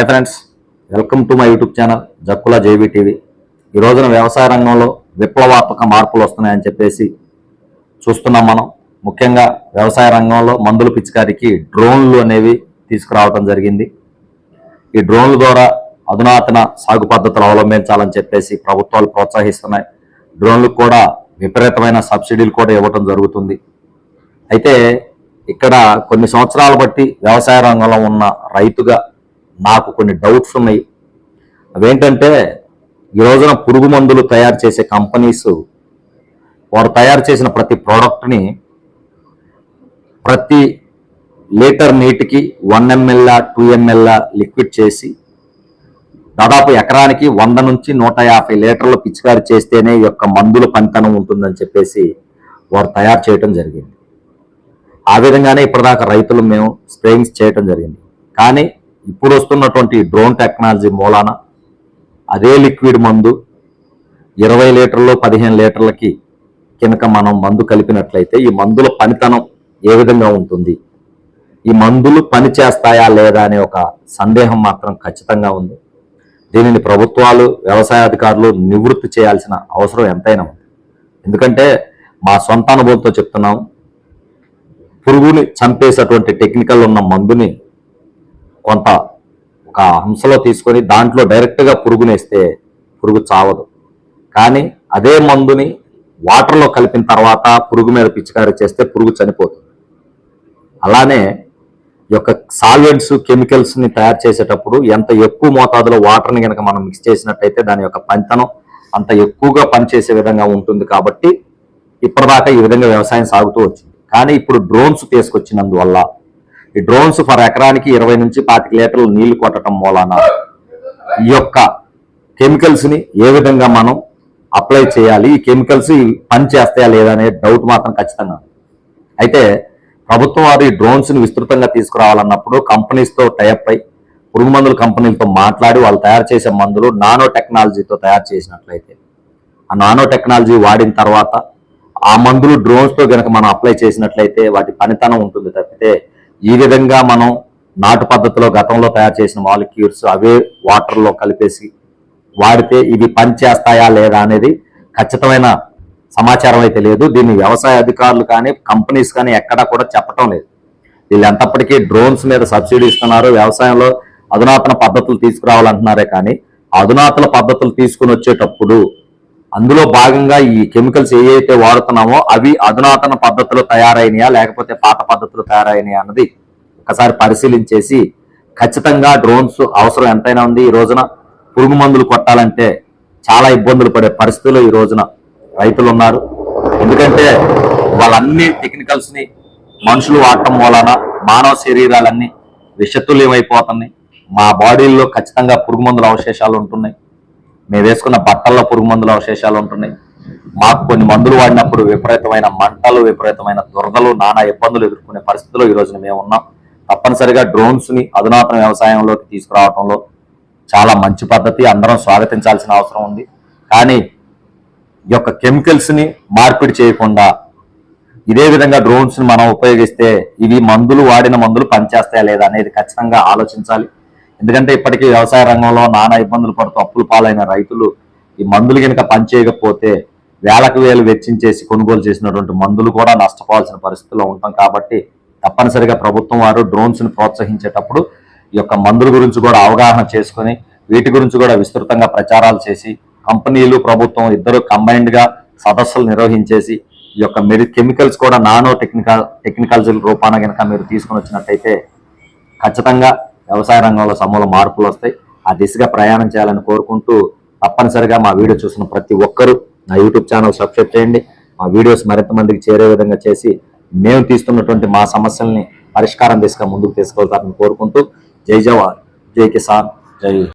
Hi friends, welcome to my YouTube channel Jakkula JB TV. ఈ రోజున వ్యవసాయ రంగంలో విప్లవాత్మక మార్పులు వస్తున్నాయని చెప్పేసి చూస్తున్నాం. మనం ముఖ్యంగా వ్యవసాయ రంగంలో మందుల పిచికారికి డ్రోన్లు అనేవి తీసుకురావడం జరిగింది. ఈ డ్రోన్ల ద్వారా అధునాతన సాగు పద్ధతులు అవలంబించాలని చెప్పేసి ప్రభుత్వాలు ప్రోత్సహిస్తున్నాయి. డ్రోన్లకు కూడా విపరీతమైన సబ్సిడీలు కూడా ఇవ్వడం జరుగుతుంది. అయితే ఇక్కడ కొన్ని సంవత్సరాలు బట్టి వ్యవసాయ రంగంలో ఉన్న రైతుగా నాకు కొన్ని డౌట్స్ ఉన్నాయి. అవేంటంటే, ఈ రోజున పురుగు మందులు తయారు చేసే కంపెనీస్ వారు తయారు చేసిన ప్రతి ప్రోడక్ట్ని ప్రతి లీటర్ నీటికి 1 ml 2 ml లిక్విడ్ చేసి దాదాపు ఎకరానికి 100 నుంచి 150 లీటర్లు పిచికారి చేస్తేనే ఈ యొక్క మందుల పనితనం ఉంటుందని చెప్పేసి వారు తయారు చేయడం జరిగింది. ఆ విధంగానే ఇప్పటిదాకా రైతులు మేము స్ప్రేయింగ్స్ చేయడం జరిగింది. కానీ ఇప్పుడు వస్తున్నటువంటి డ్రోన్ టెక్నాలజీ మూలాన అదే లిక్విడ్ మందు 20 లీటర్లు 15 లీటర్లకి కనుక మనం మందు కలిపినట్లయితే ఈ మందుల పనితనం ఏ విధంగా ఉంటుంది, ఈ మందులు పని చేస్తాయా లేదా అనే ఒక సందేహం మాత్రం ఖచ్చితంగా ఉంది. దీనిని ప్రభుత్వాలు, వ్యవసాయ అధికారులు నివృత్తి చేయాల్సిన అవసరం ఎంతైనా ఉంది. ఎందుకంటే మా సొంత అనుభవంతో చెప్తున్నాం, పురుగుని చంపేసేటువంటి టెక్నికల్ ఉన్న మందుని కొంత ఒక హంసలో తీసుకొని దాంట్లో డైరెక్ట్గా పురుగునేస్తే పురుగు చావదు. కానీ అదే మందుని వాటర్లో కలిపిన తర్వాత పురుగు మీద పిచికారీ చేస్తే పురుగు చనిపోతుంది. అలానే ఈ యొక్క సాల్వెంట్స్, కెమికల్స్ని తయారు చేసేటప్పుడు ఎంత ఎక్కువ మోతాదులో వాటర్ని కనుక మనం మిక్స్ చేసినట్టయితే దాని యొక్క పనితనం అంత ఎక్కువగా పనిచేసే విధంగా ఉంటుంది. కాబట్టి ఇప్పటిదాకా ఈ విధంగా వ్యవసాయం సాగుతూ వచ్చింది. కానీ ఇప్పుడు డ్రోన్స్ తీసుకొచ్చినందువల్ల ఈ డ్రోన్స్ ఫర్ ఎకరానికి 20 నుంచి 25 లీటర్లు నీళ్లు కొట్టడం మూలాన ఈ యొక్క కెమికల్స్ని ఏ విధంగా మనం అప్లై చేయాలి, ఈ కెమికల్స్ పని చేస్తాయా లేదా అనే డౌట్ మాత్రం ఖచ్చితంగా. అయితే ప్రభుత్వం వారు ఈ డ్రోన్స్ని విస్తృతంగా తీసుకురావాలన్నప్పుడు కంపెనీస్తో టైఅప్ అయి పురుగు మందుల కంపెనీలతో మాట్లాడి వాళ్ళు తయారు చేసే మందులు నానో టెక్నాలజీతో తయారు చేసినట్లయితే, ఆ నానో టెక్నాలజీ వాడిన తర్వాత ఆ మందులు డ్రోన్స్తో కనుక మనం అప్లై చేసినట్లయితే వాటి పనితనం ఉంటుంది తప్పితే ఈ విధంగా మనం నాటు పద్ధతిలో గతంలో తయారు చేసిన మాలిక్యూల్స్ అవే వాటర్లో కలిపేసి వాడితే ఇవి పనిచేస్తాయా లేదా అనేది ఖచ్చితమైన సమాచారం అయితే లేదు. దీన్ని వ్యవసాయ అధికారులు కానీ కంపెనీస్ కానీ ఎక్కడా కూడా చెప్పటం లేదు. వీళ్ళు ఎంతప్పటికీ డ్రోన్స్ మీద సబ్సిడీ ఇస్తున్నారు, వ్యవసాయంలో అధునాతన పద్ధతులు తీసుకురావాలంటున్నారే కానీ అధునాతన పద్ధతులు తీసుకుని వచ్చేటప్పుడు అందులో భాగంగా ఈ కెమికల్స్ ఏవైతే వాడుతున్నామో అవి అధునాతన పద్ధతులు తయారైనయా లేకపోతే పాత పద్ధతులు తయారైనయా అన్నది ఒకసారి పరిశీలించేసి ఖచ్చితంగా డ్రోన్స్ అవసరం ఎంతైనా ఉంది. ఈ రోజున పురుగు మందులు కొట్టాలంటే చాలా ఇబ్బందులు పడే పరిస్థితుల్లో ఈ రోజున రైతులు ఉన్నారు. ఎందుకంటే వాళ్ళన్ని టెక్నికల్స్ని మనుషులు వాడటం మూలాన మానవ శరీరాలన్నీ విషతుల్యమైపోతున్నాయి. మా బాడీల్లో ఖచ్చితంగా పురుగు మందుల అవశేషాలు ఉంటున్నాయి. మేము వేసుకున్న బట్టల్లో పురుగు మందుల అవశేషాలు ఉంటున్నాయి. మాకు కొన్ని మందులు వాడినప్పుడు విపరీతమైన మంటలు, విపరీతమైన దురదలు, నానా ఇబ్బందులు ఎదుర్కొనే పరిస్థితుల్లో ఈ రోజున మేము ఉన్నాం. తప్పనిసరిగా డ్రోన్స్ని అధునాతన వ్యవసాయంలోకి తీసుకురావడంలో చాలా మంచి పద్ధతి, అందరం స్వాగతించాల్సిన అవసరం ఉంది. కానీ ఈ యొక్క కెమికల్స్ని మార్పిడి చేయకుండా ఇదే విధంగా డ్రోన్స్ని మనం ఉపయోగిస్తే ఇవి మందులు వాడిన మందులు పనిచేస్తాయా లేదా అనేది ఖచ్చితంగా ఆలోచించాలి. ఎందుకంటే ఇప్పటికీ వ్యవసాయ రంగంలో నానా ఇబ్బందులు పడుతూ అప్పులు పాలైన రైతులు ఈ మందులు కనుక పనిచేయకపోతే వేలకు వేలు వెచ్చించేసి కొనుగోలు చేసినటువంటి మందులు కూడా నష్టపోవాల్సిన పరిస్థితుల్లో ఉంటాం. కాబట్టి తప్పనిసరిగా ప్రభుత్వం వారు డ్రోన్స్ని ప్రోత్సహించేటప్పుడు ఈ యొక్క మందుల గురించి కూడా అవగాహన చేసుకొని వీటి గురించి కూడా విస్తృతంగా ప్రచారాలు చేసి కంపెనీలు, ప్రభుత్వం ఇద్దరు కంబైన్డ్గా సదస్సులు నిర్వహించేసి ఈ యొక్క కెమికల్స్ కూడా నానో టెక్నికల్ రూపాన కనుక మీరు తీసుకొని వచ్చినట్టయితే ఖచ్చితంగా వ్యవసాయ రంగంలో సమూల మార్పులు వస్తాయి. ఆ దిశగా ప్రయాణం చేయాలని కోరుకుంటూ తప్పనిసరిగా మా వీడియో చూసిన ప్రతి ఒక్కరూ నా యూట్యూబ్ ఛానల్ సబ్స్క్రైబ్ చేయండి. మా వీడియోస్ మరింత మందికి చేరే విధంగా చేసి మేము తీస్తున్నటువంటి మా సమస్యల్ని పరిష్కారం దిశగా ముందుకు తీసుకెళ్తారని కోరుకుంటూ జై జవాన్, జై కిసాన్, జై